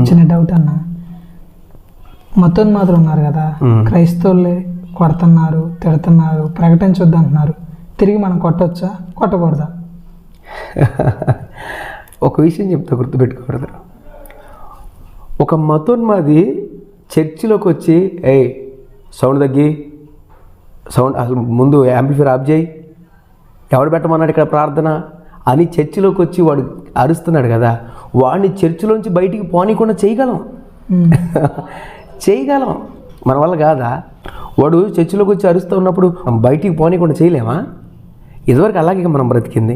చిన్న డౌట్ అన్న, మతోన్మాదులు ఉన్నారు కదా, క్రైస్తవులే కొడుతున్నారు, తిడుతున్నారు, ప్రకటించొద్దు అంటున్నారు. తిరిగి మనం కొట్టొచ్చా, కొట్టకూడదా? ఒక విషయం చెప్తా, గుర్తుపెట్టుకోకూడదు. ఒక మతోన్మాది చర్చిలోకి వచ్చి సౌండ్ తగ్గి, సౌండ్ అసలు ముందు యాంప్లిఫైర్ ఆఫ్ చేయి, ఎవడు పెట్టమన్నాడు ఇక్కడ ప్రార్థన అని చర్చిలోకి వచ్చి వాడు అరుస్తున్నాడు కదా, వాడిని చర్చిలోంచి బయటికి పోనీకుండా చేయగలం. చేయగలం, మన వల్ల కాదా? వాడు చర్చిలోకి వచ్చి అరుస్తూ ఉన్నప్పుడు బయటికి పోనీకుండా చేయలేమా? ఇదివరకు అలాగే మనం బ్రతికింది.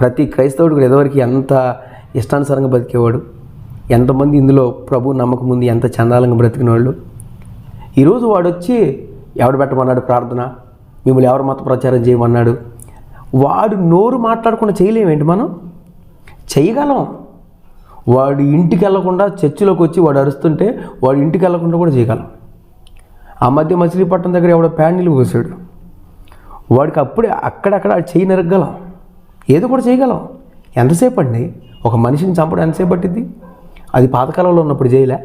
ప్రతి క్రైస్తవుడు కూడా ఇదివరకు ఎంత ఇష్టానుసారంగా బతికేవాడు. ఎంతమంది ఇందులో ప్రభు నమ్మకం ఉంది, ఎంత చందాలంగా బ్రతికిన వాళ్ళు. ఈరోజు వాడు వచ్చి ఎవడు పెట్టమన్నాడు ప్రార్థన, మిమ్మల్ని ఎవరు మత ప్రచారం చేయమన్నాడు, వాడు నోరు మాట్లాడకుండా చేయలేమేంటి? మనం చేయగలం. వాడు ఇంటికి వెళ్ళకుండా చర్చిలోకి వచ్చి వాడు అరుస్తుంటే వాడు ఇంటికి వెళ్ళకుండా కూడా చేయగలం. ఆ మధ్య మచిలీపట్నం దగ్గర ఎవడో ప్యానీలు పోసాడు, వాడికి అప్పుడే అక్కడక్కడ చేయి నరగలం, ఏదో కూడా చేయగలం. ఎంతసేపు అండి? ఒక మనిషిని చంపడం ఎంతసేపు పట్టింది? అది పాతకాలంలో ఉన్నప్పుడు చేయలే.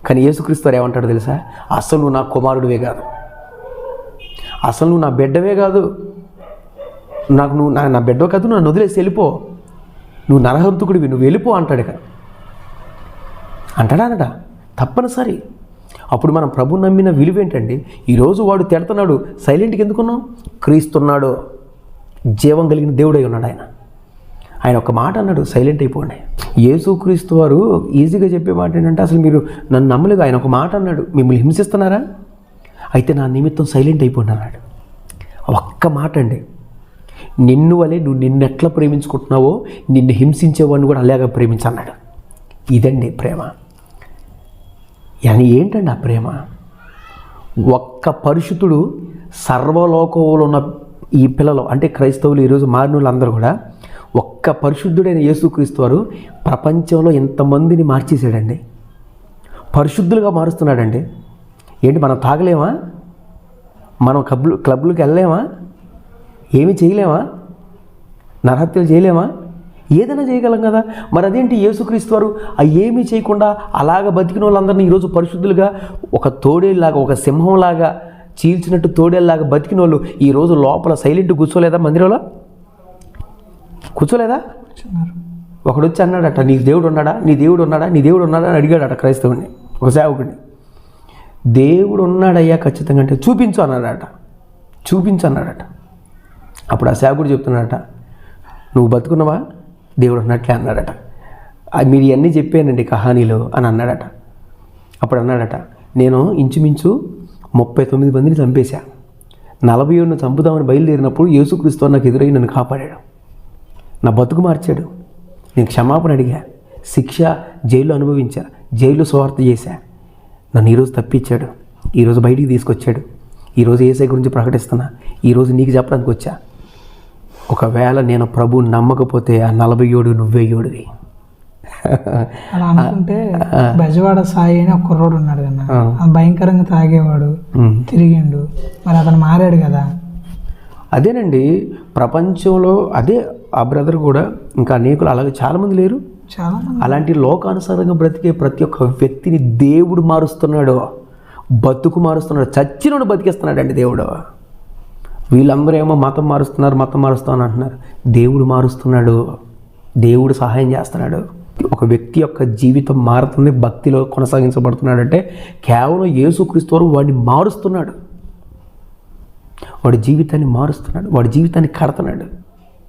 కానీ యేసుక్రీస్తు వారు ఏమంటాడు తెలుసా? అసలు నువ్వు నా కుమారుడివే కాదు, అసలు నువ్వు నా బిడ్డవే కాదు, నువ్వు నా బిడ్డ కాదు, నన్ను వదిలేసి వెళ్ళిపో, నువ్వు నరహంతకుడివి, నువ్వు వెళ్ళిపో అంటాడు. అంటాడా? తప్పనిసరి. అప్పుడు మనం ప్రభు నమ్మిన విలువ ఏంటండి? ఈరోజు వాడు తిడుతున్నాడు, సైలెంట్గా ఎందుకున్నాం? క్రీస్తున్నాడు, జీవం కలిగిన దేవుడై ఉన్నాడు ఆయన ఒక మాట అన్నాడు, సైలెంట్ అయిపోండి. యేసుక్రీస్తు వారు ఈజీగా చెప్పే మాట ఏంటంటే, అసలు మీరు నన్ను నమ్మలేదు. ఆయన ఒక మాట అన్నాడు, మిమ్మల్ని హింసిస్తున్నారా, అయితే నా నిమిత్తం సైలెంట్ అయిపోండి అన్నాడు. ఒక్క మాట అండి. నిన్ను వలె నువ్వు నిన్నెట్లా ప్రేమించుకుంటున్నావో నిన్ను హింసించేవాడిని కూడా అలాగా ప్రేమించన్నాడు. ఇదండి ప్రేమ. అని ఏంటండి ఆ ప్రేమ? ఒక్క పరిశుద్ధుడు సర్వలోకంలో ఉన్న ఈ పిల్లలు అంటే క్రైస్తవులు, ఈరోజు మారిన వాళ్ళందరూ కూడా ఒక్క పరిశుద్ధుడైన యేసుక్రీస్తు వారు ప్రపంచంలో ఎంతమందిని మార్చేసాడండి, పరిశుద్ధులుగా మారుస్తున్నాడండి. ఏంటి మనం తాగలేమా? మనం క్లబ్లకు వెళ్ళలేమా? ఏమీ చేయలేమా? నరహత్యలు చేయలేమా? ఏదైనా చేయగలం కదా. మరి అదేంటి యేసుక్రీస్తు వారు ఏమీ చేయకుండా అలాగ బతికిన వాళ్ళందరినీ ఈరోజు పరిశుద్ధులుగా, ఒక తోడేలాగా, ఒక సింహంలాగా చీల్చినట్టు తోడేలాగా బతికిన వాళ్ళు ఈరోజు లోపల సైలెంట్ కూర్చోలేదా? మందిరంలో కూర్చోలేదా? ఒకడు వచ్చి అన్నాడట, నీకు దేవుడు ఉన్నాడా, నీ దేవుడు ఉన్నాడా, నీ దేవుడు ఉన్నాడా అని అడిగాడట క్రైస్తవుడిని, ఒక సేవకుడిని. దేవుడు ఉన్నాడయ్యా ఖచ్చితంగా అంటే చూపించు అన్నాడట. చూపించు అన్నాడట. అప్పుడు ఆ సేవకుడు చెప్తున్నాడట, నువ్వు బతుకున్నావా, దేవుడు ఉన్నట్లే అన్నాడట. మీరు ఇవన్నీ చెప్పానండి కహానీలో అని అన్నాడట. అప్పుడు అన్నాడట, నేను ఇంచుమించు 39 మందిని చంపేశా, 47 చంపుదామని బయలుదేరినప్పుడు యేసుక్రీస్తు నాకు ఎదురై నన్ను కాపాడాడు, నా బతుకు మార్చాడు, నేను క్షమాపణ అడిగా, శిక్ష జైల్లో అనుభవించా, జైల్లో సువార్త చేశా, నన్ను ఈరోజు తప్పించాడు, ఈరోజు బయటికి తీసుకొచ్చాడు, ఈరోజు యేసయ్య గురించి ప్రకటిస్తున్నా, ఈరోజు నీకు చెప్పడానికి వచ్చా. ఒకవేళ నేను ప్రభువుని నమ్మకపోతే ఆ 47 నువ్వే ఏడువి. అలా అనుకుంటే బెజవాడ సాయి అని ఒక కుర్రోడు ఉన్నాడు కదా, భయంకరంగా తాగేవాడు, తిరిగిండు, మరి అతను మారాడు కదా. అదేనండి ప్రపంచంలో అదే ఆ బ్రదర్ కూడా ఇంకా అనేకులు అలాగే చాలామంది లేరు. అలాంటి లోకానుసారంగా బ్రతికే ప్రతి ఒక్క వ్యక్తిని దేవుడు మారుస్తున్నాడు, బతుకు మారుస్తున్నాడు, చచ్చినోడు బతికేస్తున్నాడు అండి దేవుడు. వీళ్ళందరూ ఏమో మతం మారుస్తామని అంటున్నారు. దేవుడు మారుస్తున్నాడు, దేవుడు సహాయం చేస్తున్నాడు. ఒక వ్యక్తి యొక్క జీవితం మారుతుంది, భక్తిలో కొనసాగించబడుతున్నాడంటే కేవలం యేసుక్రీస్తు వారు వాడిని మారుస్తున్నాడు, వాడి జీవితాన్ని మారుస్తున్నాడు, వాడి జీవితాన్ని కడుతున్నాడు.